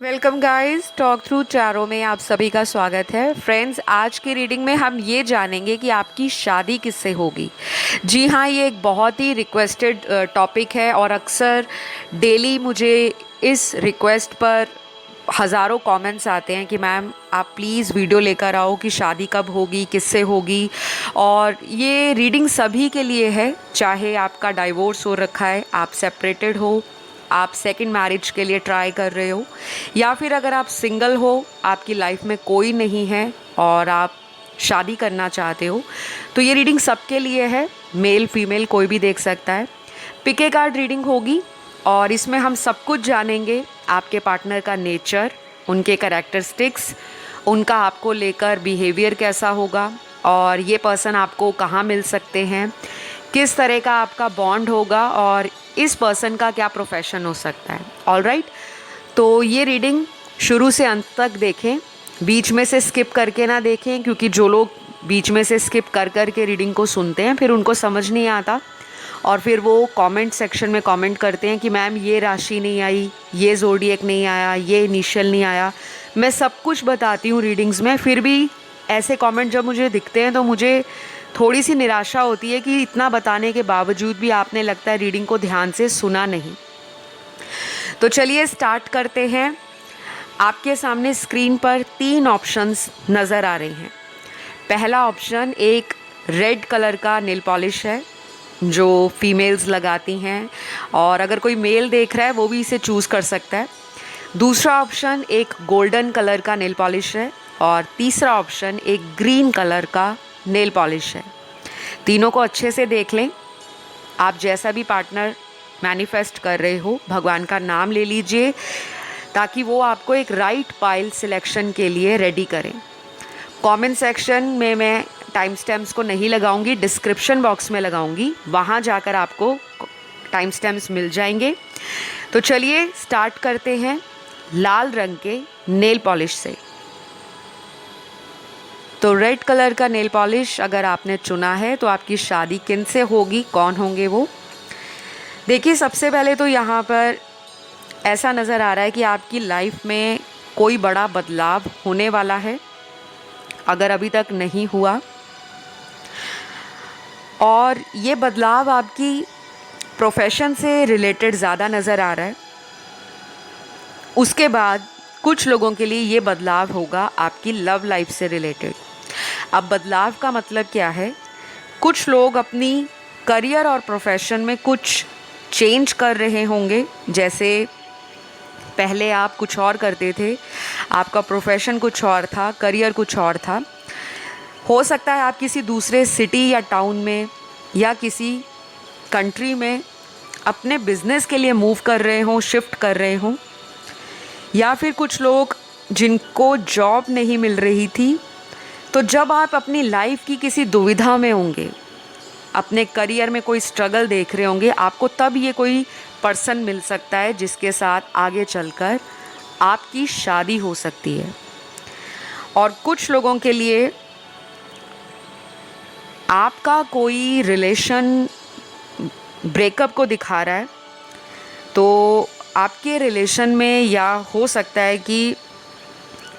Welcome guys, talk through चारों में आप सभी का स्वागत है। फ्रेंड्स, आज की रीडिंग में हम ये जानेंगे कि आपकी शादी किससे होगी। जी हाँ, ये एक बहुत ही रिक्वेस्टेड टॉपिक है और अक्सर डेली मुझे इस रिक्वेस्ट पर हज़ारों कमेंट्स आते हैं कि मैम आप प्लीज़ वीडियो लेकर आओ कि शादी कब होगी, किससे होगी। और ये रीडिंग सभी के लिए है, चाहे आपका डाइवोर्स हो रखा है, आप सेपरेटेड हो, आप सेकंड मैरिज के लिए ट्राई कर रहे हो, या फिर अगर आप सिंगल हो, आपकी लाइफ में कोई नहीं है और आप शादी करना चाहते हो, तो ये रीडिंग सबके लिए है। मेल फीमेल कोई भी देख सकता है। पिक ए कार्ड रीडिंग होगी और इसमें हम सब कुछ जानेंगे। आपके पार्टनर का नेचर, उनके कैरेक्टरिस्टिक्स, उनका आपको लेकर बिहेवियर कैसा होगा और ये पर्सन आपको कहाँ मिल सकते हैं, किस तरह का आपका बॉन्ड होगा और इस पर्सन का क्या प्रोफेशन हो सकता है। ऑलराइट, तो ये रीडिंग शुरू से अंत तक देखें, बीच में से स्किप करके ना देखें, क्योंकि जो लोग बीच में से स्किप कर कर के रीडिंग को सुनते हैं फिर उनको समझ नहीं आता और फिर वो कमेंट सेक्शन में कमेंट करते हैं कि मैम ये राशि नहीं आई, ये ज़ोडिएक नहीं आया, ये इनिशियल नहीं आया। मैं सब कुछ बताती हूँ रीडिंग्स में, फिर भी ऐसे कमेंट जब मुझे दिखते हैं तो मुझे थोड़ी सी निराशा होती है कि इतना बताने के बावजूद भी आपने लगता है रीडिंग को ध्यान से सुना नहीं। तो चलिए स्टार्ट करते हैं। आपके सामने स्क्रीन पर 3 ऑप्शंस नज़र आ रहे हैं। पहला ऑप्शन एक रेड कलर का नेल पॉलिश है जो फीमेल्स लगाती हैं, और अगर कोई मेल देख रहा है वो भी इसे चूज़ कर सकता है। दूसरा ऑप्शन एक गोल्डन कलर का नेल पॉलिश है और तीसरा ऑप्शन एक ग्रीन कलर का नेल पॉलिश है। तीनों को अच्छे से देख लें। आप जैसा भी पार्टनर मैनिफेस्ट कर रहे हो, भगवान का नाम ले लीजिए ताकि वो आपको एक राइट पाइल सिलेक्शन के लिए रेडी करें। कमेंट सेक्शन में मैं टाइम स्टैम्प्स को नहीं लगाऊंगी, डिस्क्रिप्शन बॉक्स में लगाऊंगी, वहाँ जाकर आपको टाइम स्टैम्प्स मिल जाएंगे। तो चलिए स्टार्ट करते हैं लाल रंग के नेल पॉलिश से। तो रेड कलर का नेल पॉलिश अगर आपने चुना है तो आपकी शादी किन से होगी, कौन होंगे वो। देखिए, सबसे पहले तो यहाँ पर ऐसा नज़र आ रहा है कि आपकी लाइफ में कोई बड़ा बदलाव होने वाला है, अगर अभी तक नहीं हुआ, और ये बदलाव आपकी प्रोफेशन से रिलेटेड ज़्यादा नज़र आ रहा है। उसके बाद कुछ लोगों के लिए ये बदलाव होगा आपकी लव लाइफ से रिलेटेड। अब बदलाव का मतलब क्या है? कुछ लोग अपनी करियर और प्रोफेशन में कुछ चेंज कर रहे होंगे। जैसे पहले आप कुछ और करते थे, आपका प्रोफेशन कुछ और था, करियर कुछ और था। हो सकता है आप किसी दूसरे सिटी या टाउन में या किसी कंट्री में अपने बिजनेस के लिए मूव कर रहे हों, शिफ्ट कर रहे हों, या फिर कुछ लोग जिनको जॉब नहीं मिल रही थी। तो जब आप अपनी लाइफ की किसी दुविधा में होंगे, अपने करियर में कोई स्ट्रगल देख रहे होंगे, आपको तब ये कोई पर्सन मिल सकता है जिसके साथ आगे चलकर आपकी शादी हो सकती है। और कुछ लोगों के लिए आपका कोई रिलेशन ब्रेकअप को दिखा रहा है। तो आपके रिलेशन में या हो सकता है कि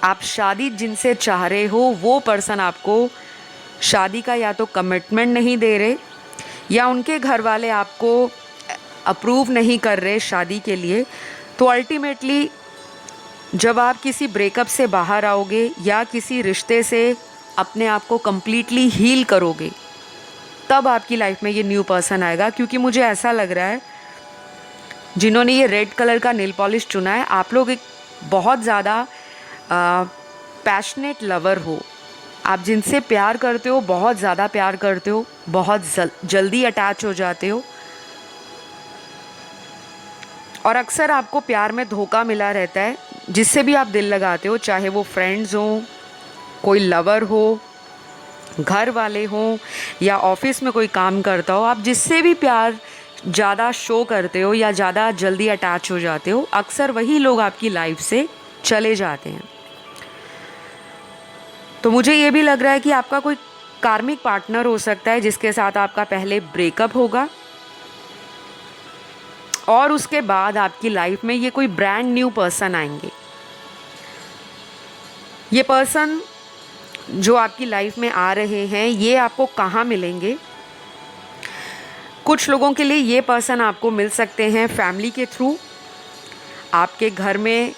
आप शादी जिनसे चाह रहे हो वो पर्सन आपको शादी का या तो कमिटमेंट नहीं दे रहे, या उनके घर वाले आपको अप्रूव नहीं कर रहे शादी के लिए। तो अल्टीमेटली जब आप किसी ब्रेकअप से बाहर आओगे या किसी रिश्ते से अपने आप को कम्प्लीटली हील करोगे, तब आपकी लाइफ में ये न्यू पर्सन आएगा। क्योंकि मुझे ऐसा लग रहा है जिन्होंने ये रेड कलर का नेल पॉलिश चुना है, आप लोग एक बहुत ज़्यादा पैशनेट लवर हो। आप जिनसे प्यार करते हो, बहुत ज़्यादा प्यार करते हो, बहुत जल्दी अटैच हो जाते हो, और अक्सर आपको प्यार में धोखा मिला रहता है। जिससे भी आप दिल लगाते हो, चाहे वो फ्रेंड्स हों, कोई लवर हो, घर वाले हों, या ऑफिस में कोई काम करता हो, आप जिससे भी प्यार ज़्यादा शो करते हो या ज़्यादा जल्दी अटैच हो जाते हो, अक्सर वही लोग आपकी लाइफ से चले जाते हैं। तो मुझे ये भी लग रहा है कि आपका कोई कार्मिक पार्टनर हो सकता है जिसके साथ आपका पहले ब्रेकअप होगा और उसके बाद आपकी लाइफ में ये कोई ब्रांड न्यू पर्सन आएंगे। ये पर्सन जो आपकी लाइफ में आ रहे हैं, ये आपको कहाँ मिलेंगे? कुछ लोगों के लिए ये पर्सन आपको मिल सकते हैं फैमिली के थ्रू, आपके घर में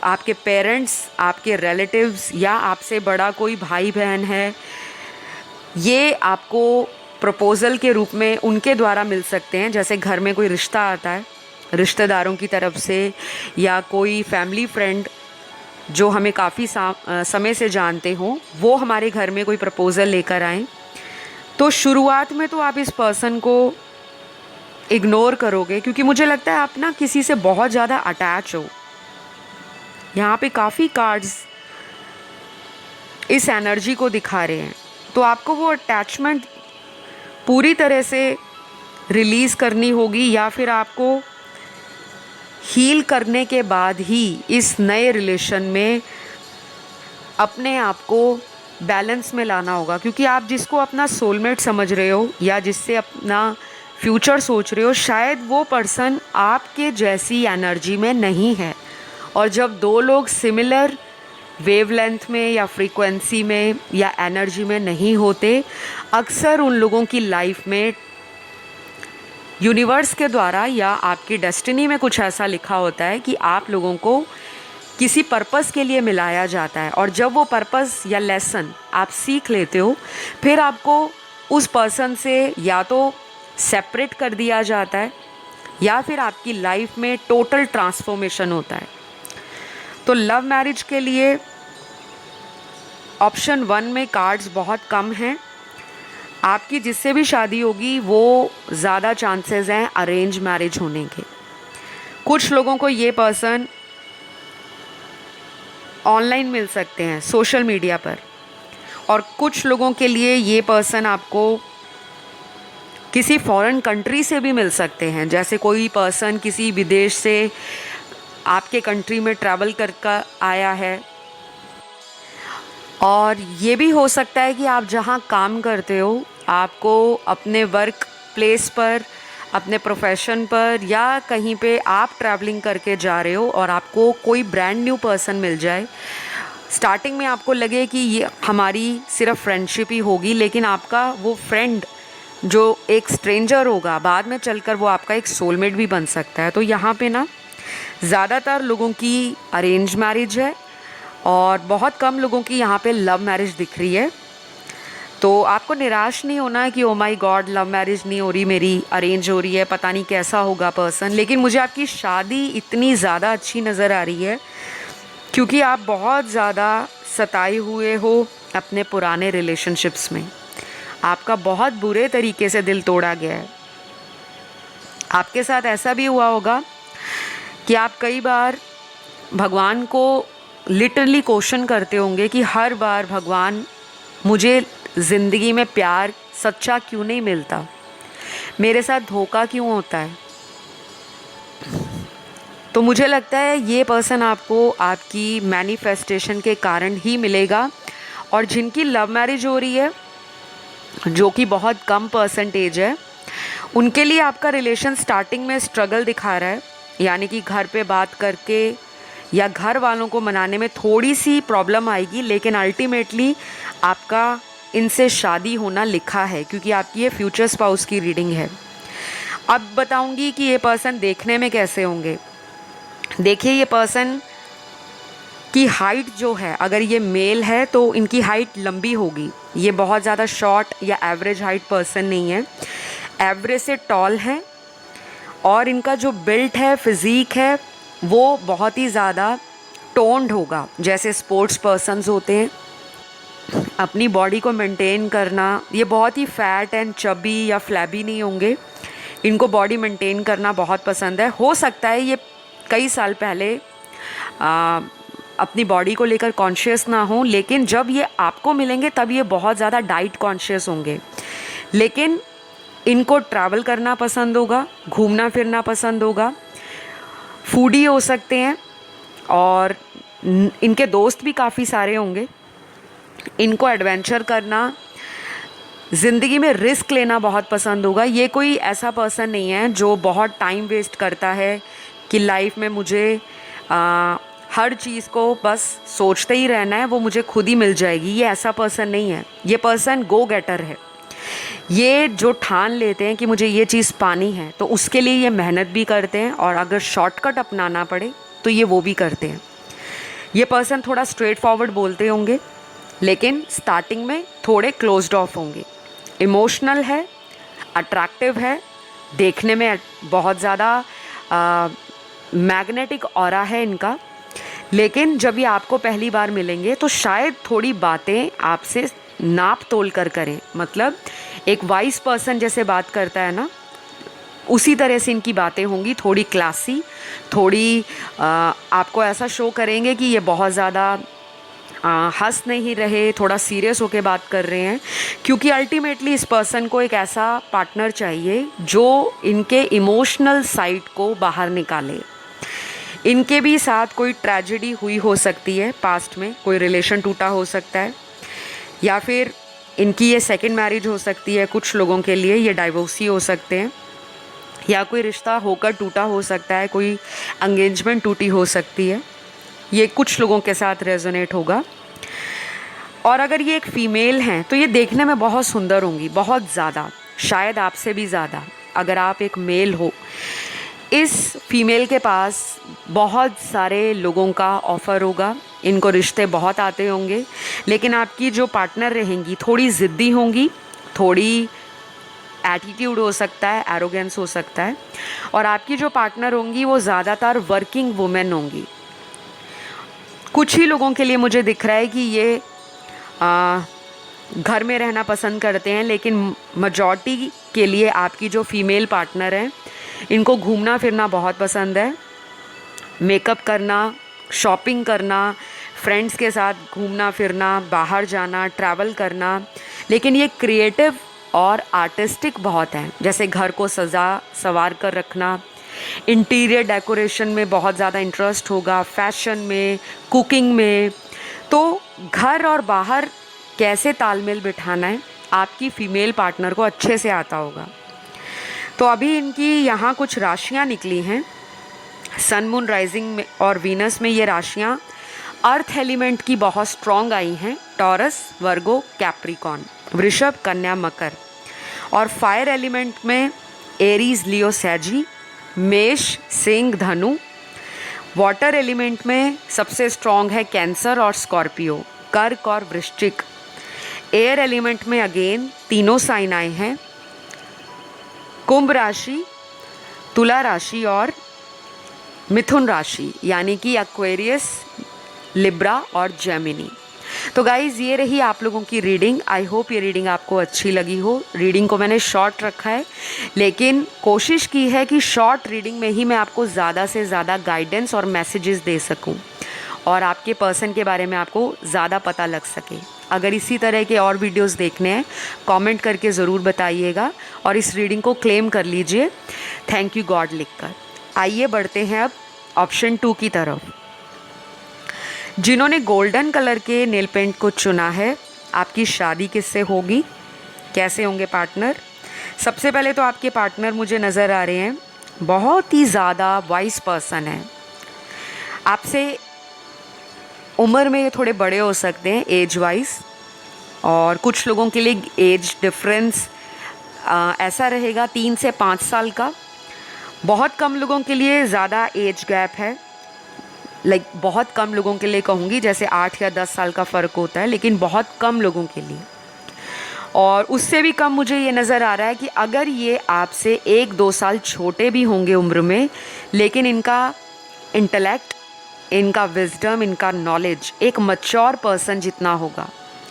आपके पेरेंट्स, आपके रिलेटिव्स, या आपसे बड़ा कोई भाई बहन है, ये आपको प्रपोज़ल के रूप में उनके द्वारा मिल सकते हैं। जैसे घर में कोई रिश्ता आता है रिश्तेदारों की तरफ से, या कोई फैमिली फ्रेंड जो हमें काफ़ी समय से जानते हों, वो हमारे घर में कोई प्रपोज़ल लेकर आएँ। तो शुरुआत में तो आप इस पर्सन को इग्नोर करोगे, क्योंकि मुझे लगता है आप ना किसी से बहुत ज़्यादा अटैच हो। यहाँ पे काफ़ी कार्ड्स इस एनर्जी को दिखा रहे हैं, तो आपको वो अटैचमेंट पूरी तरह से रिलीज़ करनी होगी, या फिर आपको हील करने के बाद ही इस नए रिलेशन में अपने आप को बैलेंस में लाना होगा। क्योंकि आप जिसको अपना सोलमेट समझ रहे हो या जिससे अपना फ्यूचर सोच रहे हो, शायद वो पर्सन आपके जैसी एनर्जी में नहीं है। और जब दो लोग सिमिलर वेवलेंथ में या फ्रीक्वेंसी में या एनर्जी में नहीं होते, अक्सर उन लोगों की लाइफ में यूनिवर्स के द्वारा या आपकी डेस्टिनी में कुछ ऐसा लिखा होता है कि आप लोगों को किसी पर्पस के लिए मिलाया जाता है। और जब वो पर्पस या लेसन आप सीख लेते हो, फिर आपको उस पर्सन से या तो सेपरेट कर दिया जाता है, या फिर आपकी लाइफ में टोटल ट्रांसफॉर्मेशन होता है। तो लव मैरिज के लिए ऑप्शन 1 में कार्ड्स बहुत कम हैं। आपकी जिससे भी शादी होगी वो ज़्यादा चांसेस हैं अरेंज मैरिज होने के। कुछ लोगों को ये पर्सन ऑनलाइन मिल सकते हैं सोशल मीडिया पर, और कुछ लोगों के लिए ये पर्सन आपको किसी फॉरेन कंट्री से भी मिल सकते हैं। जैसे कोई पर्सन किसी विदेश से आपके कंट्री में ट्रैवल कर आया है। और ये भी हो सकता है कि आप जहाँ काम करते हो, आपको अपने वर्क प्लेस पर, अपने प्रोफेशन पर, या कहीं पे आप ट्रैवलिंग करके जा रहे हो और आपको कोई ब्रांड न्यू पर्सन मिल जाए। स्टार्टिंग में आपको लगे कि ये हमारी सिर्फ फ्रेंडशिप ही होगी, लेकिन आपका वो फ्रेंड जो एक स्ट्रेंजर होगा, बाद में चलकर वो आपका एक सोलमेट भी बन सकता है। तो यहाँ पे ना ज़्यादातर लोगों की अरेंज मैरिज है और बहुत कम लोगों की यहाँ पे लव मैरिज दिख रही है। तो आपको निराश नहीं होना है कि oh my God love marriage नहीं हो रही मेरी, अरेंज हो रही है, पता नहीं कैसा होगा पर्सन। लेकिन मुझे आपकी शादी इतनी ज़्यादा अच्छी नज़र आ रही है क्योंकि आप बहुत ज़्यादा सताए हुए हो अपने पुराने रिलेशनशिप्स में। आपका बहुत बुरे तरीके से दिल तोड़ा गया है। आपके साथ ऐसा भी हुआ होगा कि आप कई बार भगवान को लिटरली क्वेश्चन करते होंगे कि हर बार भगवान मुझे ज़िंदगी में प्यार सच्चा क्यों नहीं मिलता, मेरे साथ धोखा क्यों होता है। तो मुझे लगता है ये पर्सन आपको आपकी मैनिफेस्टेशन के कारण ही मिलेगा। और जिनकी लव मैरिज हो रही है, जो कि बहुत कम परसेंटेज है, उनके लिए आपका रिलेशन स्टार्टिंग में स्ट्रगल दिखा रहा है। यानी कि घर पे बात करके या घर वालों को मनाने में थोड़ी सी प्रॉब्लम आएगी, लेकिन अल्टीमेटली आपका इनसे शादी होना लिखा है, क्योंकि आपकी ये फ्यूचर स्पाउस की रीडिंग है। अब बताऊंगी कि ये पर्सन देखने में कैसे होंगे। देखिए, ये पर्सन की हाइट जो है, अगर ये मेल है तो इनकी हाइट लंबी होगी। ये बहुत ज़्यादा शॉर्ट या एवरेज हाइट पर्सन नहीं है, एवरेज से टॉल है। और इनका जो बिल्ट है, फिज़ीक है, वो बहुत ही ज़्यादा टोन्ड होगा, जैसे स्पोर्ट्स पर्सन्स होते हैं। अपनी बॉडी को मेंटेन करना, ये बहुत ही फैट एंड चबी या फ्लैबी नहीं होंगे। इनको बॉडी मेंटेन करना बहुत पसंद है। हो सकता है ये कई साल पहले अपनी बॉडी को लेकर कॉन्शियस ना हो, लेकिन जब ये आपको मिलेंगे तब ये बहुत ज़्यादा डाइट कॉन्शियस होंगे। लेकिन इनको ट्रैवल करना पसंद होगा, घूमना फिरना पसंद होगा, फूडी हो सकते हैं, और इनके दोस्त भी काफ़ी सारे होंगे। इनको एडवेंचर करना, ज़िंदगी में रिस्क लेना बहुत पसंद होगा। ये कोई ऐसा पर्सन नहीं है जो बहुत टाइम वेस्ट करता है कि लाइफ में मुझे हर चीज़ को बस सोचते ही रहना है, वो मुझे खुद ही मिल जाएगी, ये ऐसा पर्सन नहीं है। ये पर्सन गो गेटर है। ये जो ठान लेते हैं कि मुझे ये चीज़ पानी है, तो उसके लिए ये मेहनत भी करते हैं, और अगर शॉर्टकट अपनाना पड़े तो ये वो भी करते हैं। ये पर्सन थोड़ा स्ट्रेट फॉरवर्ड बोलते होंगे, लेकिन स्टार्टिंग में थोड़े क्लोज्ड ऑफ होंगे। इमोशनल है, अट्रैक्टिव है, देखने में बहुत ज़्यादा मैग्नेटिक ऑरा है इनका। लेकिन जब ये आपको पहली बार मिलेंगे तो शायद थोड़ी बातें आपसे नाप तोल कर करें, मतलब एक वाइस पर्सन जैसे बात करता है ना, उसी तरह से इनकी बातें होंगी, थोड़ी क्लासी, थोड़ी आपको ऐसा शो करेंगे कि ये बहुत ज़्यादा हंस नहीं रहे, थोड़ा सीरियस होके बात कर रहे हैं, क्योंकि अल्टीमेटली इस पर्सन को एक ऐसा पार्टनर चाहिए जो इनके इमोशनल साइड को बाहर निकाले। इनके भी साथ कोई ट्रेजेडी हुई हो सकती है पास्ट में, कोई रिलेशन टूटा हो सकता है, या फिर इनकी ये सेकंड मैरिज हो सकती है। कुछ लोगों के लिए ये डाइवोर्सी हो सकते हैं, या कोई रिश्ता होकर टूटा हो सकता है, कोई एंगेजमेंट टूटी हो सकती है। ये कुछ लोगों के साथ रेजोनेट होगा। और अगर ये एक फ़ीमेल हैं तो ये देखने में बहुत सुंदर होंगी, बहुत ज़्यादा, शायद आपसे भी ज़्यादा। अगर आप एक मेल हो, इस फीमेल के पास बहुत सारे लोगों का ऑफ़र होगा, इनको रिश्ते बहुत आते होंगे, लेकिन आपकी जो पार्टनर रहेंगी थोड़ी ज़िद्दी होंगी, थोड़ी एटीट्यूड हो सकता है, एरोगेंस हो सकता है। और आपकी जो पार्टनर होंगी वो ज़्यादातर वर्किंग वुमेन होंगी। कुछ ही लोगों के लिए मुझे दिख रहा है कि ये घर में रहना पसंद करते हैं, लेकिन मेजॉरिटी के लिए आपकी जो फीमेल पार्टनर है, इनको घूमना फिरना बहुत पसंद है, मेकअप करना, शॉपिंग करना, फ्रेंड्स के साथ घूमना फिरना, बाहर जाना, ट्रैवल करना। लेकिन ये क्रिएटिव और आर्टिस्टिक बहुत हैं, जैसे घर को सजा संवार कर रखना, इंटीरियर डेकोरेशन में बहुत ज़्यादा इंटरेस्ट होगा, फैशन में, कुकिंग में। तो घर और बाहर कैसे तालमेल बिठाना है, आपकी फ़ीमेल पार्टनर को अच्छे से आता होगा। तो अभी इनकी यहाँ कुछ राशियाँ निकली हैं, सन मून राइजिंग में और वीनस में ये राशियाँ अर्थ एलिमेंट की बहुत स्ट्रॉन्ग आई हैं, टॉरस, वर्गो, कैप्रिकॉन, वृषभ, कन्या, मकर। और फायर एलिमेंट में एरीज, लियो, सैजी, मेष, सिंह, धनु। वाटर एलिमेंट में सबसे स्ट्रॉन्ग है कैंसर और स्कॉर्पियो, कर्क और वृश्चिक। एयर एलिमेंट में अगेन तीनों साइन आए हैं, कुंभ राशि, तुला राशि और मिथुन राशि, यानी कि एक्वेरियस, लिब्रा और जेमिनी। तो गाइज़, ये रही आप लोगों की रीडिंग। आई होप ये रीडिंग आपको अच्छी लगी हो। रीडिंग को मैंने शॉर्ट रखा है, लेकिन कोशिश की है कि शॉर्ट रीडिंग में ही मैं आपको ज़्यादा से ज़्यादा गाइडेंस और मैसेजेस दे सकूं, और आपके पर्सन के बारे में आपको ज़्यादा पता लग सके। अगर इसी तरह के और वीडियोस देखने हैं, कमेंट करके ज़रूर बताइएगा, और इस रीडिंग को क्लेम कर लीजिए थैंक यू गॉड लिखकर। आइए बढ़ते हैं अब ऑप्शन 2 की तरफ। जिन्होंने गोल्डन कलर के नेल पेंट को चुना है, आपकी शादी किससे होगी, कैसे होंगे पार्टनर। सबसे पहले तो आपके पार्टनर मुझे नज़र आ रहे हैं बहुत ही ज़्यादा वाइस पर्सन है। आपसे उम्र में ये थोड़े बड़े हो सकते हैं एज वाइज, और कुछ लोगों के लिए एज डिफरेंस ऐसा रहेगा 3 से 5 साल का। बहुत कम लोगों के लिए ज़्यादा एज गैप है, बहुत कम लोगों के लिए कहूँगी, जैसे 8 या 10 साल का फ़र्क होता है, लेकिन बहुत कम लोगों के लिए। और उससे भी कम मुझे ये नज़र आ रहा है कि अगर ये आपसे 1-2 साल छोटे भी होंगे उम्र में, लेकिन इनका इंटेलेक्ट, इनका विजडम, इनका नॉलेज एक मैच्योर पर्सन जितना होगा।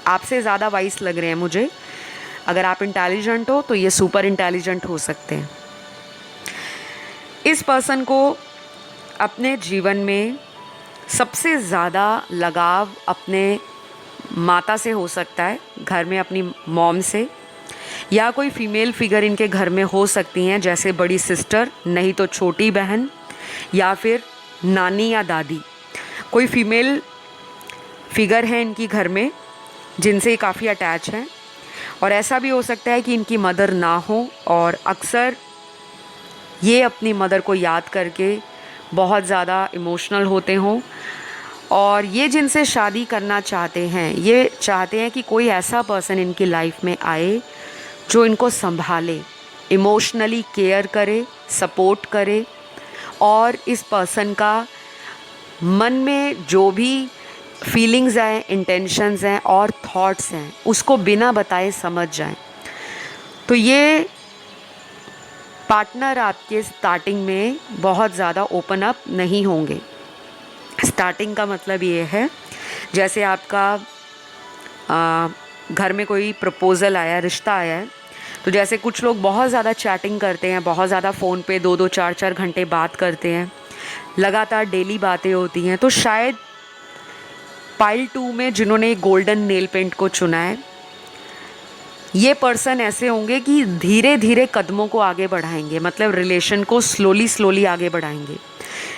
आपसे ज़्यादा वाइस लग रहे हैं मुझे। अगर आप इंटेलिजेंट हो तो ये सुपर इंटेलिजेंट हो सकते हैं। इस पर्सन को अपने जीवन में सबसे ज़्यादा लगाव अपने माता से हो सकता है, घर में अपनी मॉम से, या कोई फीमेल फिगर इनके घर में हो सकती हैं, जैसे बड़ी सिस्टर, नहीं तो छोटी बहन, या फिर नानी या दादी। कोई फीमेल फिगर है इनकी घर में जिनसे काफ़ी अटैच हैं। और ऐसा भी हो सकता है कि इनकी मदर ना हो, और अक्सर ये अपनी मदर को याद करके बहुत ज़्यादा इमोशनल होते हों। और ये जिनसे शादी करना चाहते हैं, ये चाहते हैं कि कोई ऐसा पर्सन इनकी लाइफ में आए जो इनको संभाले, इमोशनली केयर करे, सपोर्ट करे, और इस पर्सन का मन में जो भी फीलिंग्स हैं, इंटेंशंस हैं और थॉट्स हैं, उसको बिना बताए समझ जाएं। तो ये पार्टनर आपके स्टार्टिंग में बहुत ज़्यादा ओपन अप नहीं होंगे। स्टार्टिंग का मतलब ये है, जैसे आपका घर में कोई प्रपोज़ल आया, रिश्ता आया है, तो जैसे कुछ लोग बहुत ज़्यादा चैटिंग करते हैं, बहुत ज़्यादा फ़ोन पे 2-2 4-4 घंटे बात करते हैं, लगातार डेली बातें होती हैं, तो शायद पाइल 2 में जिन्होंने गोल्डन नेल पेंट को चुना है, ये पर्सन ऐसे होंगे कि धीरे धीरे कदमों को आगे बढ़ाएंगे, मतलब रिलेशन को स्लोली आगे बढ़ाएंगे,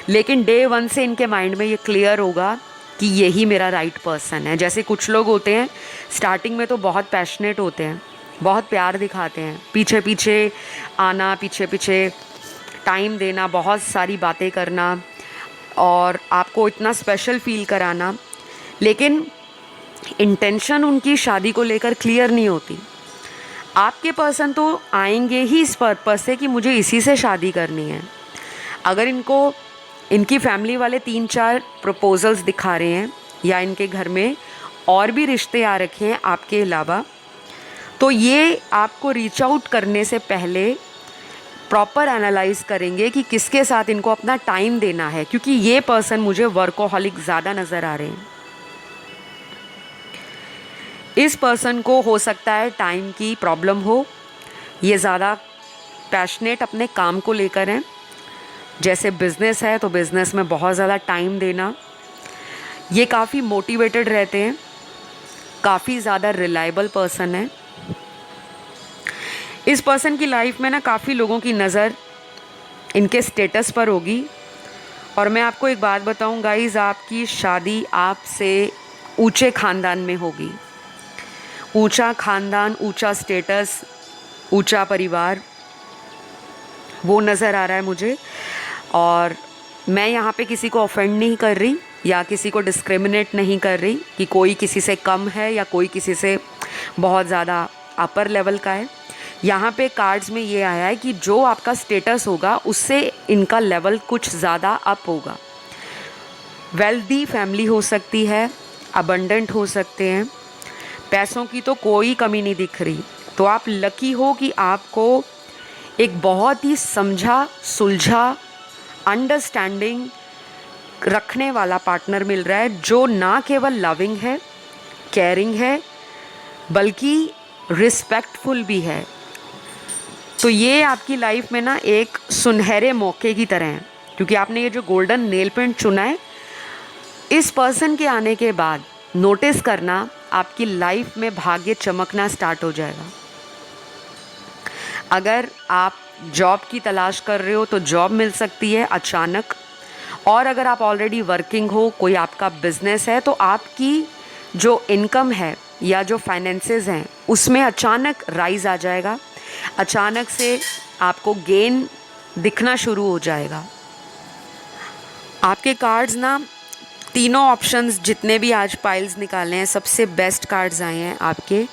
लेकिन डे 1 से इनके माइंड में ये क्लियर होगा कि यही मेरा राइट पर्सन है। जैसे कुछ लोग होते हैं स्टार्टिंग में तो बहुत पैशनेट होते हैं, बहुत प्यार दिखाते हैं, पीछे पीछे आना, पीछे पीछे टाइम देना, बहुत सारी बातें करना और आपको इतना स्पेशल फील कराना, लेकिन इंटेंशन उनकी शादी को लेकर क्लियर नहीं होती। आपके पर्सन तो आएंगे ही इस पर्पस से कि मुझे इसी से शादी करनी है। अगर इनको इनकी फैमिली वाले 3-4 प्रपोजल्स दिखा रहे हैं या इनके घर में और भी रिश्ते आ रखे हैं आपके अलावा, तो ये आपको रीच आउट करने से पहले प्रॉपर एनालाइज करेंगे कि किसके साथ इनको अपना टाइम देना है, क्योंकि ये पर्सन मुझे वर्कोहॉलिक ज़्यादा नज़र आ रहे हैं। इस पर्सन को हो सकता है टाइम की प्रॉब्लम हो, ये ज़्यादा पैशनेट अपने काम को लेकर हैं, जैसे बिज़नेस है तो बिज़नेस में बहुत ज़्यादा टाइम देना, ये काफ़ी मोटिवेटेड रहते हैं, काफ़ी ज़्यादा रिलायबल पर्सन है। इस पर्सन की लाइफ में ना काफ़ी लोगों की नज़र इनके स्टेटस पर होगी। और मैं आपको एक बात बताऊं गाइज़, आपकी शादी आपसे ऊंचे ख़ानदान में होगी। ऊंचा ख़ानदान, ऊंचा स्टेटस, ऊंचा परिवार, वो नज़र आ रहा है मुझे। और मैं यहाँ पे किसी को ऑफेंड नहीं कर रही या किसी को डिस्क्रिमिनेट नहीं कर रही कि कोई किसी से कम है या कोई किसी से बहुत ज़्यादा अपर लेवल का है। यहाँ पे कार्ड्स में ये आया है कि जो आपका स्टेटस होगा उससे इनका लेवल कुछ ज़्यादा अप होगा। वेल्दी फैमिली हो सकती है, अबंडेंट हो सकते हैं, पैसों की तो कोई कमी नहीं दिख रही। तो आप लकी हो कि आपको एक बहुत ही समझा सुलझा, अंडरस्टैंडिंग रखने वाला पार्टनर मिल रहा है, जो ना केवल लविंग है, केयरिंग है, बल्कि रिस्पेक्टफुल भी है। तो ये आपकी लाइफ में ना एक सुनहरे मौके की तरह है, क्योंकि आपने ये जो गोल्डन नेल पेंट चुना है, इस पर्सन के आने के बाद नोटिस करना आपकी लाइफ में भाग्य चमकना स्टार्ट हो जाएगा। अगर आप जॉब की तलाश कर रहे हो तो जॉब मिल सकती है अचानक, और अगर आप ऑलरेडी वर्किंग हो, कोई आपका बिजनेस है, तो आपकी जो इनकम है या जो फाइनेंसेस हैं उसमें अचानक राइज आ जाएगा, अचानक से आपको गेन दिखना शुरू हो जाएगा। आपके कार्ड्स ना, तीनों ऑप्शंस जितने भी आज पाइल्स निकाले हैं, सबसे बेस्ट कार्ड्स आए हैं आपके।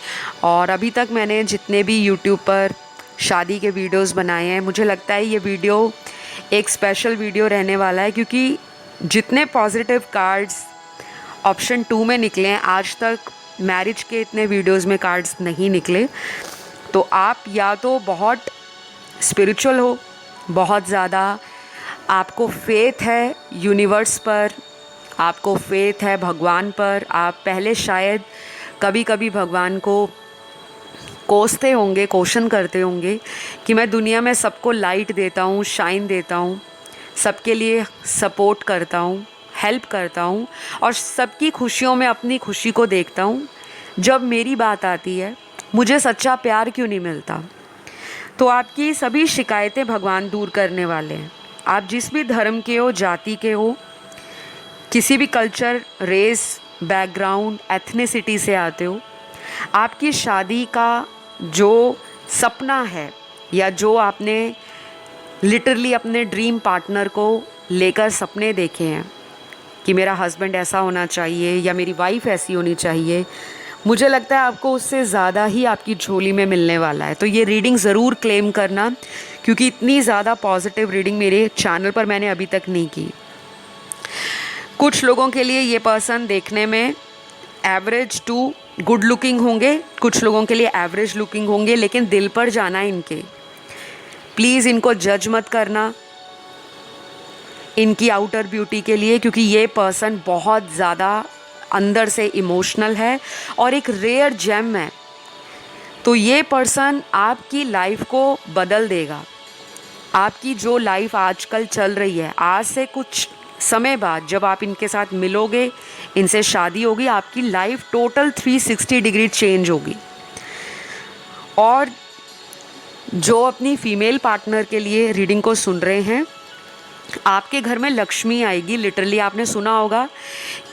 और अभी तक मैंने जितने भी यूट्यूब पर शादी के वीडियोस बनाए हैं, मुझे लगता है ये वीडियो एक स्पेशल वीडियो रहने वाला है, क्योंकि जितने पॉजिटिव कार्ड्स ऑप्शन 2 में निकले हैं, आज तक मैरिज के इतने वीडियोस में कार्ड्स नहीं निकले। तो आप या तो बहुत स्पिरिचुअल हो, बहुत ज़्यादा आपको फेथ है यूनिवर्स पर, आपको फेथ है भगवान पर, आप पहले शायद कभी कभी भगवान को कोसते होंगे, क्वेश्चन करते होंगे कि मैं दुनिया में सबको लाइट देता हूँ, शाइन देता हूँ, सबके लिए सपोर्ट करता हूँ, हेल्प करता हूँ और सबकी खुशियों में अपनी खुशी को देखता हूँ, जब मेरी बात आती है मुझे सच्चा प्यार क्यों नहीं मिलता। तो आपकी सभी शिकायतें भगवान दूर करने वाले हैं। आप जिस भी धर्म के हो, जाति के हो, किसी भी कल्चर, रेस, बैकग्राउंड, एथनिसिटी से आते हो, आपकी शादी का जो सपना है या जो आपने लिटरली अपने ड्रीम पार्टनर को लेकर सपने देखे हैं, कि मेरा हस्बैंड ऐसा होना चाहिए या मेरी वाइफ ऐसी होनी चाहिए, मुझे लगता है आपको उससे ज़्यादा ही आपकी झोली में मिलने वाला है। तो ये रीडिंग ज़रूर क्लेम करना, क्योंकि इतनी ज़्यादा पॉजिटिव रीडिंग मेरे चैनल पर मैंने अभी तक नहीं की। कुछ लोगों के लिए ये पर्सन देखने में एवरेज टू गुड लुकिंग होंगे, कुछ लोगों के लिए एवरेज लुकिंग होंगे, लेकिन दिल पर जाना इनके। प्लीज़ इनको जज मत करना इनकी आउटर ब्यूटी के लिए, क्योंकि ये पर्सन बहुत ज़्यादा अंदर से इमोशनल है और एक रेयर जेम है। तो ये पर्सन आपकी लाइफ को बदल देगा। आपकी जो लाइफ आजकल चल रही है, आज से कुछ समय बाद जब आप इनके साथ मिलोगे, इनसे शादी होगी, आपकी लाइफ टोटल 360 डिग्री चेंज होगी। और जो अपनी फीमेल पार्टनर के लिए रीडिंग को सुन रहे हैं, आपके घर में लक्ष्मी आएगी। लिटरली आपने सुना होगा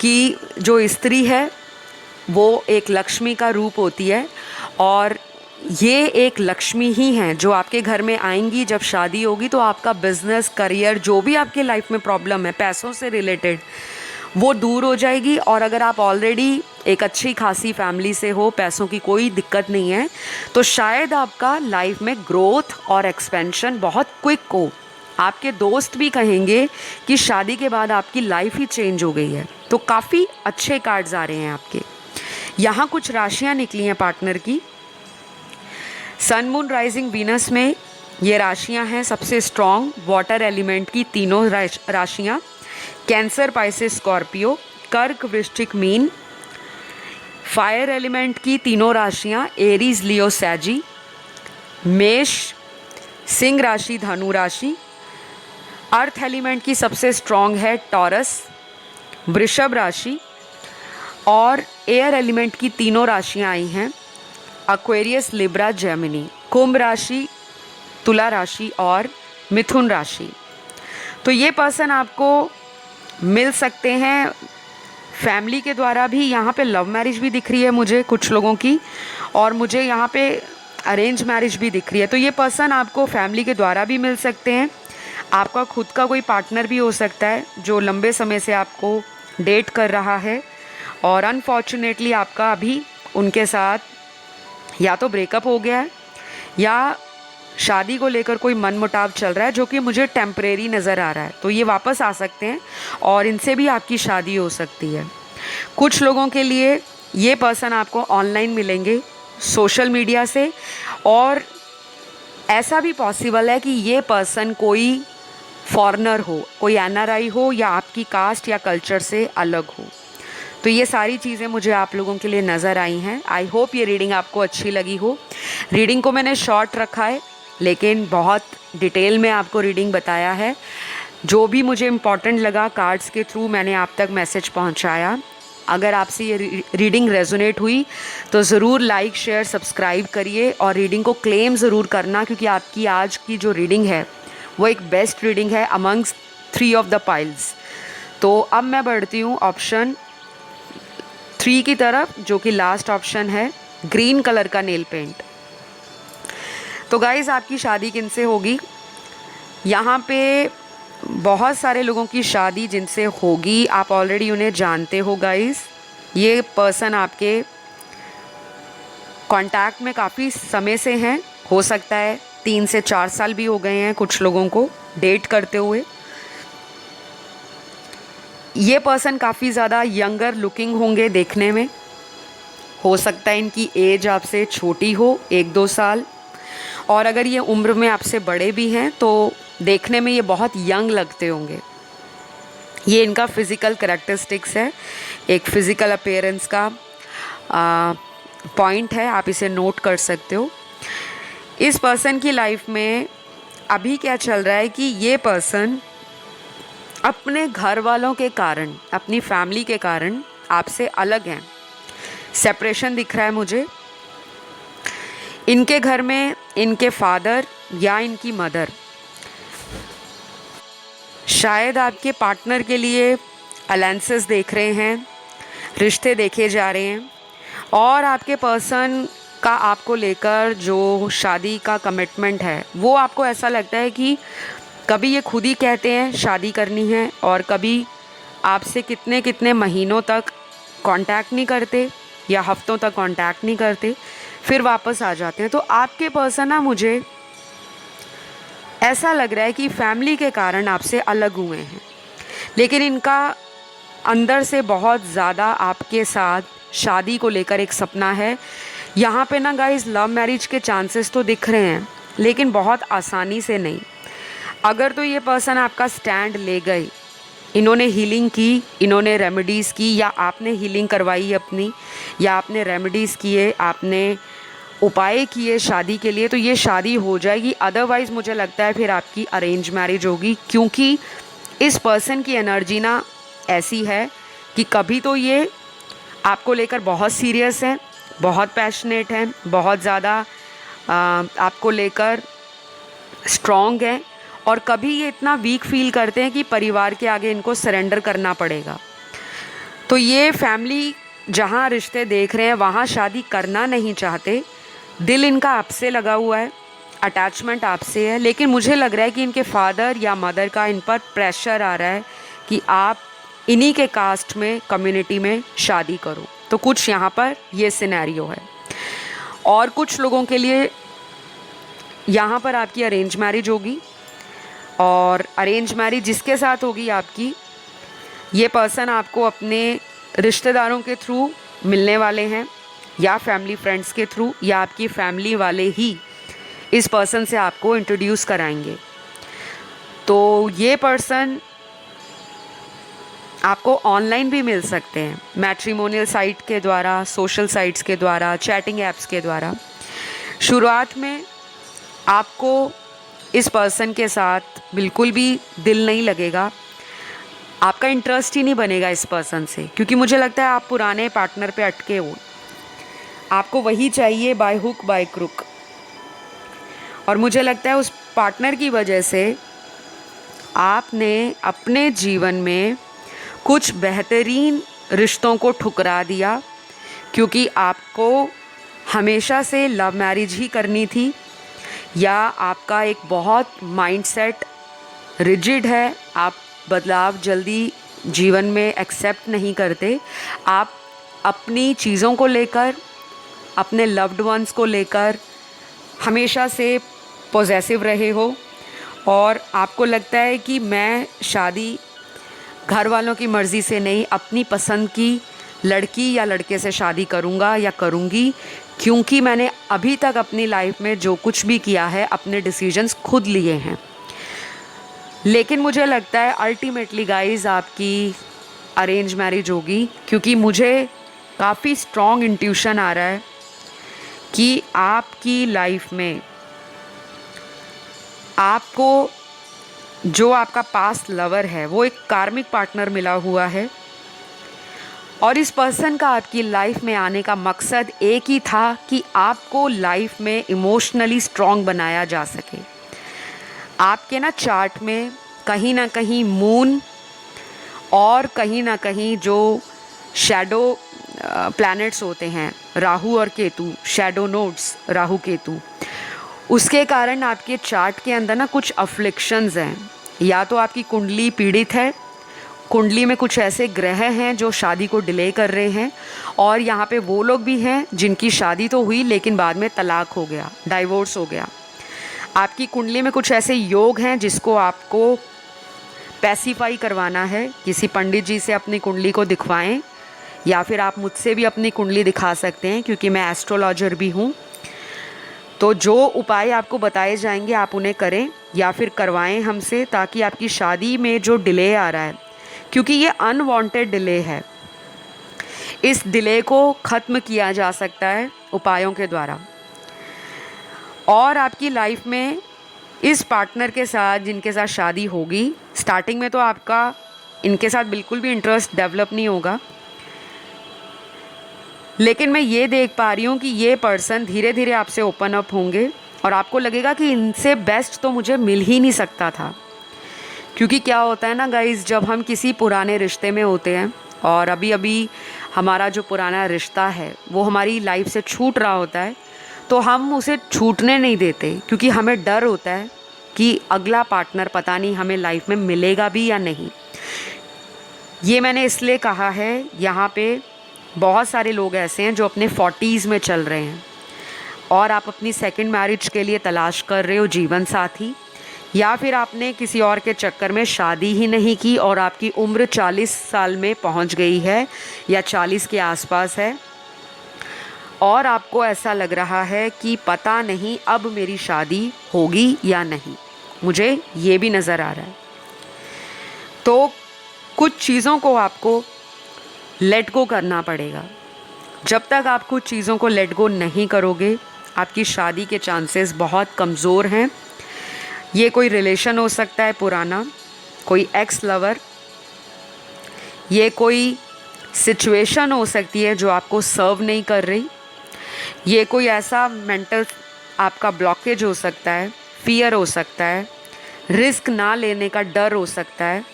कि जो स्त्री है वो एक लक्ष्मी का रूप होती है, और ये एक लक्ष्मी ही हैं जो आपके घर में आएंगी। जब शादी होगी तो आपका बिजनेस, करियर, जो भी आपके लाइफ में प्रॉब्लम है पैसों से रिलेटेड, वो दूर हो जाएगी। और अगर आप ऑलरेडी एक अच्छी खासी फैमिली से हो, पैसों की कोई दिक्कत नहीं है, तो शायद आपका लाइफ में ग्रोथ और एक्सपेंशन बहुत क्विक हो। आपके दोस्त भी कहेंगे कि शादी के बाद आपकी लाइफ ही चेंज हो गई है। तो काफ़ी अच्छे कार्ड्स आ रहे हैं आपके। यहाँ कुछ राशियाँ निकली हैं पार्टनर की। सन, मून, राइजिंग, वीनस में ये राशियाँ हैं सबसे स्ट्रॉन्ग। वाटर एलिमेंट की तीनों राशियाँ, कैंसर, पाइसेस, स्कॉर्पियो, कर्क, वृश्चिक, मीन। फायर एलिमेंट की तीनों राशियाँ, एरीज, लियो, सैजी। मेष, सिंह राशि, धनु राशि। अर्थ एलिमेंट की सबसे स्ट्रॉन्ग है टॉरस, वृषभ राशि। और एयर एलिमेंट की तीनों राशियाँ आई हैं, एक्वेरियस, लिब्रा, जेमिनी। कुंभ राशि, तुला राशि और मिथुन राशि। तो ये पर्सन आपको मिल सकते हैं फैमिली के द्वारा भी। यहाँ पे लव मैरिज भी दिख रही है मुझे कुछ लोगों की, और मुझे यहाँ पे अरेंज मैरिज भी दिख रही है। तो ये पर्सन आपको फैमिली के द्वारा भी मिल सकते हैं। आपका खुद का कोई पार्टनर भी हो सकता है जो लंबे समय से आपको डेट कर रहा है, और अनफॉर्चुनेटली आपका अभी उनके साथ या तो ब्रेकअप हो गया है या शादी को लेकर कोई मनमुटाव चल रहा है, जो कि मुझे टेम्परेरी नज़र आ रहा है। तो ये वापस आ सकते हैं और इनसे भी आपकी शादी हो सकती है। कुछ लोगों के लिए ये पर्सन आपको ऑनलाइन मिलेंगे, सोशल मीडिया से, और ऐसा भी पॉसिबल है कि ये पर्सन कोई फॉरेनर हो, कोई एनआरआई हो, या आपकी कास्ट या कल्चर से अलग हो। तो ये सारी चीज़ें मुझे आप लोगों के लिए नज़र आई हैं। आई होप ये रीडिंग आपको अच्छी लगी हो। रीडिंग को मैंने शॉर्ट रखा है, लेकिन बहुत डिटेल में आपको रीडिंग बताया है। जो भी मुझे इम्पॉर्टेंट लगा कार्ड्स के थ्रू मैंने आप तक मैसेज पहुंचाया। अगर आपसे ये रीडिंग रेजोनेट हुई तो ज़रूर लाइक, शेयर, सब्सक्राइब करिए, और रीडिंग को क्लेम ज़रूर करना, क्योंकि आपकी आज की जो रीडिंग है वो एक बेस्ट रीडिंग है अमंग्स 3 ऑफ द पाइल्स। तो अब मैं बढ़ती हूँ ऑप्शन 3 की तरफ, जो कि लास्ट ऑप्शन है, ग्रीन कलर का नेल पेंट। तो गाइस, आपकी शादी किनसे होगी? यहाँ पे बहुत सारे लोगों की शादी जिनसे होगी, आप ऑलरेडी उन्हें जानते हो गाइस। ये पर्सन आपके कांटेक्ट में काफ़ी समय से हैं, हो सकता है 3 से 4 साल भी हो गए हैं कुछ लोगों को डेट करते हुए। ये पर्सन काफ़ी ज़्यादा यंगर लुकिंग होंगे देखने में। हो सकता है इनकी एज आपसे छोटी हो 1-2 साल, और अगर ये उम्र में आपसे बड़े भी हैं तो देखने में ये बहुत यंग लगते होंगे। ये इनका फिज़िकल करैक्टरिस्टिक्स है, एक फ़िज़िकल अपीयरेंस का पॉइंट है, आप इसे नोट कर सकते हो। इस पर्सन की लाइफ में अभी क्या चल रहा है कि ये पर्सन अपने घर वालों के कारण, अपनी फैमिली के कारण आपसे अलग हैं। सेपरेशन दिख रहा है मुझे। इनके घर में इनके फादर या इनकी मदर शायद आपके पार्टनर के लिए अलायंसेस देख रहे हैं, रिश्ते देखे जा रहे हैं, और आपके पर्सन का आपको लेकर जो शादी का कमिटमेंट है वो आपको ऐसा लगता है कि कभी ये खुद ही कहते हैं शादी करनी है, और कभी आपसे कितने कितने महीनों तक कांटेक्ट नहीं करते या हफ्तों तक कांटेक्ट नहीं करते, फिर वापस आ जाते हैं। तो आपके पर्सन ना, मुझे ऐसा लग रहा है कि फैमिली के कारण आपसे अलग हुए हैं, लेकिन इनका अंदर से बहुत ज़्यादा आपके साथ शादी को लेकर एक सपना है। यहाँ पे ना गाइस लव मैरिज के चांसेस तो दिख रहे हैं, लेकिन बहुत आसानी से नहीं। अगर तो ये पर्सन आपका स्टैंड ले गए, इन्होंने हीलिंग की, इन्होंने रेमेडीज़ की, या आपने हीलिंग करवाई अपनी, या आपने रेमेडीज़ किए, आपने उपाय किए शादी के लिए, तो ये शादी हो जाएगी। अदरवाइज़ मुझे लगता है फिर आपकी अरेंज मैरिज होगी, क्योंकि इस पर्सन की एनर्जी ना ऐसी है कि कभी तो ये आपको लेकर बहुत सीरियस है, बहुत पैशनेट है, बहुत ज़्यादा आपको लेकर स्ट्रॉन्ग है, और कभी ये इतना वीक फील करते हैं कि परिवार के आगे इनको सरेंडर करना पड़ेगा। तो ये फैमिली जहाँ रिश्ते देख रहे हैं वहाँ शादी करना नहीं चाहते, दिल इनका आपसे लगा हुआ है, अटैचमेंट आपसे है, लेकिन मुझे लग रहा है कि इनके फादर या मदर का इन पर प्रेशर आ रहा है कि आप इन्हीं के कास्ट में, कम्युनिटी में शादी करो। तो कुछ यहाँ पर ये सिनेरियो है। और कुछ लोगों के लिए यहाँ पर आपकी अरेंज मैरिज होगी, और अरेंज मैरिज जिसके साथ होगी आपकी, ये पर्सन आपको अपने रिश्तेदारों के थ्रू मिलने वाले हैं, या फैमिली फ्रेंड्स के थ्रू, या आपकी फैमिली वाले ही इस पर्सन से आपको इंट्रोड्यूस कराएंगे। तो ये पर्सन आपको ऑनलाइन भी मिल सकते हैं, मैट्रिमोनियल साइट के द्वारा, सोशल साइट्स के द्वारा, चैटिंग ऐप्स के द्वारा। शुरुआत में आपको इस पर्सन के साथ बिल्कुल भी दिल नहीं लगेगा, आपका इंटरेस्ट ही नहीं बनेगा इस पर्सन से, क्योंकि मुझे लगता है आप पुराने पार्टनर पे अटके हो, आपको वही चाहिए बाय हुक बाय क्रुक। और मुझे लगता है उस पार्टनर की वजह से आपने अपने जीवन में कुछ बेहतरीन रिश्तों को ठुकरा दिया, क्योंकि आपको हमेशा से लव मैरिज ही करनी थी, या आपका एक बहुत माइंडसेट रिजिड है, आप बदलाव जल्दी जीवन में एक्सेप्ट नहीं करते, आप अपनी चीज़ों को लेकर, अपने लव्ड वंस को लेकर हमेशा से पॉजेसिव रहे हो, और आपको लगता है कि मैं शादी घर वालों की मर्ज़ी से नहीं, अपनी पसंद की लड़की या लड़के से शादी करूँगा या करूँगी, क्योंकि मैंने अभी तक अपनी लाइफ में जो कुछ भी किया है अपने डिसीजंस खुद लिए हैं। लेकिन मुझे लगता है अल्टीमेटली गाइस आपकी अरेंज मैरिज होगी, क्योंकि मुझे काफ़ी स्ट्रॉन्ग इंट्यूशन आ रहा है कि आपकी लाइफ में आपको जो आपका पास्ट लवर है वो एक कार्मिक पार्टनर मिला हुआ है, और इस पर्सन का आपकी लाइफ में आने का मकसद एक ही था कि आपको लाइफ में इमोशनली स्ट्रॉन्ग बनाया जा सके। आपके ना चार्ट में कहीं ना कहीं मून और कहीं ना कहीं जो शैडो प्लैनेट्स होते हैं, राहु और केतु, शैडो नोड्स राहु केतु, उसके कारण आपके चार्ट के अंदर ना कुछ अफ्लिक्शंस हैं। या तो आपकी कुंडली पीड़ित है, कुंडली में कुछ ऐसे ग्रह हैं जो शादी को डिले कर रहे हैं, और यहाँ पे वो लोग भी हैं जिनकी शादी तो हुई लेकिन बाद में तलाक हो गया, डाइवोर्स हो गया। आपकी कुंडली में कुछ ऐसे योग हैं जिसको आपको पैसिफाई करवाना है। किसी पंडित जी से अपनी कुंडली को दिखवाएं, या फिर आप मुझसे भी अपनी कुंडली दिखा सकते हैं, क्योंकि मैं एस्ट्रोलॉजर भी हूँ। तो जो उपाय आपको बताए जाएंगे आप उन्हें करें या फिर करवाएं हमसे, ताकि आपकी शादी में जो डिले आ रहा है, क्योंकि ये अनवांटेड डिले है, इस डिले को ख़त्म किया जा सकता है उपायों के द्वारा। और आपकी लाइफ में इस पार्टनर के साथ जिनके साथ शादी होगी, स्टार्टिंग में तो आपका इनके साथ बिल्कुल भी इंटरेस्ट डेवलप नहीं होगा, लेकिन मैं ये देख पा रही हूँ कि ये पर्सन धीरे धीरे आपसे ओपन अप होंगे, और आपको लगेगा कि इनसे बेस्ट तो मुझे मिल ही नहीं सकता था। क्योंकि क्या होता है ना गाइज़, जब हम किसी पुराने रिश्ते में होते हैं और अभी अभी हमारा जो पुराना रिश्ता है वो हमारी लाइफ से छूट रहा होता है, तो हम उसे छूटने नहीं देते, क्योंकि हमें डर होता है कि अगला पार्टनर पता नहीं हमें लाइफ में मिलेगा भी या नहीं। ये मैंने इसलिए कहा है, यहाँ पे बहुत सारे लोग ऐसे हैं जो अपने 40s में चल रहे हैं और आप अपनी सेकंड मैरिज के लिए तलाश कर रहे हो जीवन साथी, या फिर आपने किसी और के चक्कर में शादी ही नहीं की और आपकी उम्र 40 साल में पहुंच गई है या 40 के आसपास है और आपको ऐसा लग रहा है कि पता नहीं अब मेरी शादी होगी या नहीं। मुझे ये भी नज़र आ रहा है। तो कुछ चीज़ों को आपको लेट गो करना पड़ेगा। जब तक आप कुछ चीज़ों को लेट गो नहीं करोगे, आपकी शादी के चांसेस बहुत कमज़ोर हैं। ये कोई रिलेशन हो सकता है पुराना, कोई एक्स लवर, ये कोई सिचुएशन हो सकती है जो आपको सर्व नहीं कर रही, ये कोई ऐसा मेंटल आपका ब्लॉकेज हो सकता है, फियर हो सकता है, रिस्क ना लेने का डर हो सकता है,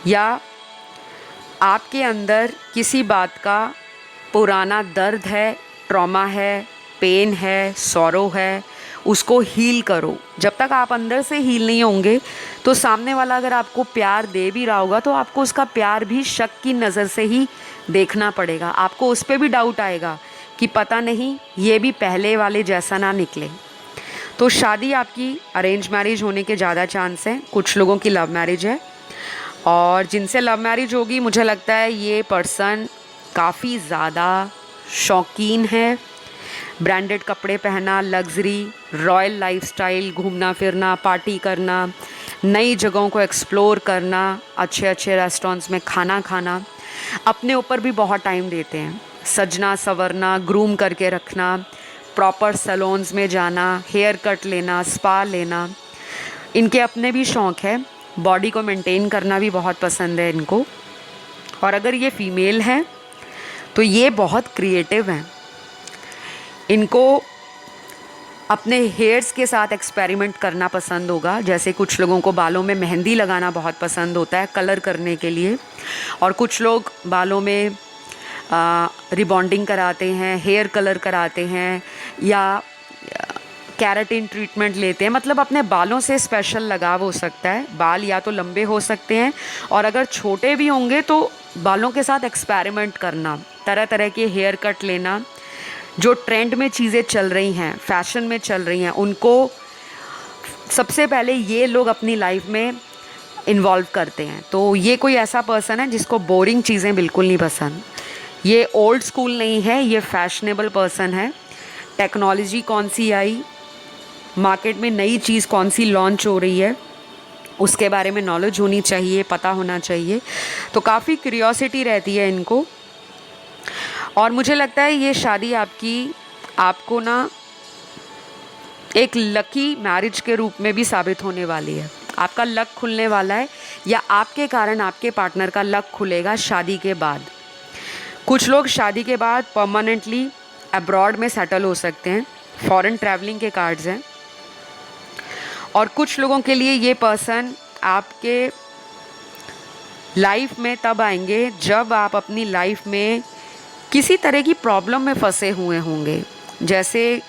या आपके अंदर किसी बात का पुराना दर्द है, ट्रॉमा है, पेन है, सॉरो है, उसको हील करो। जब तक आप अंदर से हील नहीं होंगे तो सामने वाला अगर आपको प्यार दे भी रहा होगा तो आपको उसका प्यार भी शक की नज़र से ही देखना पड़ेगा। आपको उस पर भी डाउट आएगा कि पता नहीं ये भी पहले वाले जैसा ना निकले। तो शादी आपकी अरेंज मैरिज होने के ज़्यादा चांस हैं। कुछ लोगों की लव मैरिज है, और जिनसे लव मैरिज होगी मुझे लगता है ये पर्सन काफ़ी ज़्यादा शौकीन है। ब्रांडेड कपड़े पहना, लग्जरी, रॉयल लाइफस्टाइल, घूमना फिरना, पार्टी करना, नई जगहों को एक्सप्लोर करना, अच्छे अच्छे रेस्टोरेंट्स में खाना खाना, अपने ऊपर भी बहुत टाइम देते हैं। सजना संवरना, ग्रूम करके रखना, प्रॉपर सैलून्स में जाना, हेयर कट लेना, स्पा लेना, इनके अपने भी शौक़ है। बॉडी को मेंटेन करना भी बहुत पसंद है इनको। और अगर ये फीमेल है तो ये बहुत क्रिएटिव हैं। इनको अपने हेयर्स के साथ एक्सपेरिमेंट करना पसंद होगा। जैसे कुछ लोगों को बालों में मेहंदी लगाना बहुत पसंद होता है कलर करने के लिए, और कुछ लोग बालों में रिबॉन्डिंग कराते हैं, हेयर कलर कराते हैं, या कैराटिन ट्रीटमेंट लेते हैं। मतलब अपने बालों से स्पेशल लगाव हो सकता है। बाल या तो लंबे हो सकते हैं, और अगर छोटे भी होंगे तो बालों के साथ एक्सपेरिमेंट करना, तरह तरह के हेयर कट लेना, जो ट्रेंड में चीज़ें चल रही हैं, फैशन में चल रही हैं, उनको सबसे पहले ये लोग अपनी लाइफ में इन्वॉल्व करते हैं। तो ये कोई ऐसा पर्सन है जिसको बोरिंग चीज़ें बिल्कुल नहीं पसंद। ये ओल्ड स्कूल नहीं है, ये फैशनेबल पर्सन है। टेक्नोलॉजी कौन सी आई, मार्केट में नई चीज़ कौन सी लॉन्च हो रही है, उसके बारे में नॉलेज होनी चाहिए, पता होना चाहिए। तो काफ़ी क्यूरियोसिटी रहती है इनको। और मुझे लगता है ये शादी आपको ना एक लकी मैरिज के रूप में भी साबित होने वाली है। आपका लक खुलने वाला है, या आपके कारण आपके पार्टनर का लक खुलेगा शादी के बाद। कुछ लोग शादी के बाद परमानेंटली अब्रॉड में सेटल हो सकते हैं, फॉरेन ट्रैवलिंग के कार्ड्स हैं। और कुछ लोगों के लिए ये पर्सन आपके लाइफ में तब आएंगे जब आप अपनी लाइफ में किसी तरह की प्रॉब्लम में फंसे हुए होंगे। जैसे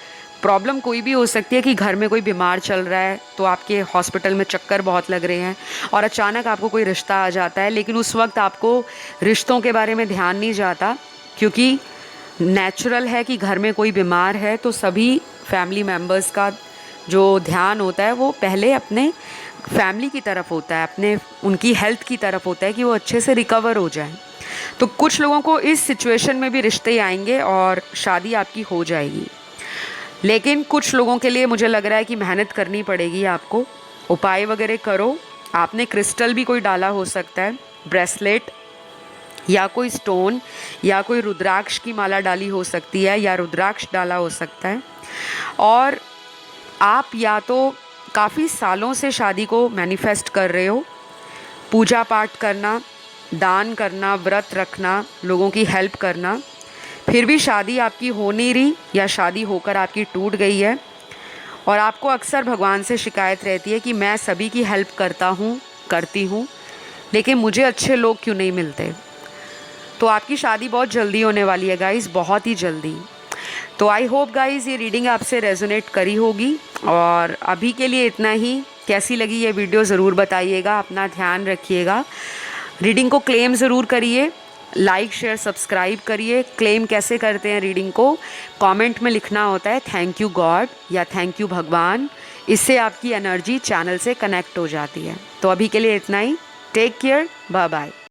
प्रॉब्लम कोई भी हो सकती है कि घर में कोई बीमार चल रहा है तो आपके हॉस्पिटल में चक्कर बहुत लग रहे हैं, और अचानक आपको कोई रिश्ता आ जाता है, लेकिन उस वक्त आपको रिश्तों के बारे में ध्यान नहीं जाता, क्योंकि नेचुरल है कि घर में कोई बीमार है तो सभी फैमिली मेम्बर्स का जो ध्यान होता है वो पहले अपने फैमिली की तरफ होता है, अपने उनकी हेल्थ की तरफ होता है कि वो अच्छे से रिकवर हो जाए। तो कुछ लोगों को इस सिचुएशन में भी रिश्ते आएंगे और शादी आपकी हो जाएगी। लेकिन कुछ लोगों के लिए मुझे लग रहा है कि मेहनत करनी पड़ेगी आपको, उपाय वगैरह करो। आपने क्रिस्टल भी कोई डाला हो सकता है, ब्रेसलेट या कोई स्टोन या कोई रुद्राक्ष की माला डाली हो सकती है, या रुद्राक्ष डाला हो सकता है। और आप या तो काफ़ी सालों से शादी को मैनिफेस्ट कर रहे हो, पूजा पाठ करना, दान करना, व्रत रखना, लोगों की हेल्प करना, फिर भी शादी आपकी हो नहीं रही, या शादी होकर आपकी टूट गई है, और आपको अक्सर भगवान से शिकायत रहती है कि मैं सभी की हेल्प करती हूँ, लेकिन मुझे अच्छे लोग क्यों नहीं मिलते। तो आपकी शादी बहुत जल्दी होने वाली है गाइज़, बहुत ही जल्दी। तो आई होप गाइज़ ये रीडिंग आपसे रेजोनेट करी होगी, और अभी के लिए इतना ही। कैसी लगी ये वीडियो ज़रूर बताइएगा। अपना ध्यान रखिएगा। रीडिंग को क्लेम ज़रूर करिए, लाइक शेयर सब्सक्राइब करिए। क्लेम कैसे करते हैं रीडिंग को, कमेंट में लिखना होता है थैंक यू गॉड या थैंक यू भगवान। इससे आपकी एनर्जी चैनल से कनेक्ट हो जाती है। तो अभी के लिए इतना ही। Take care, bye bye.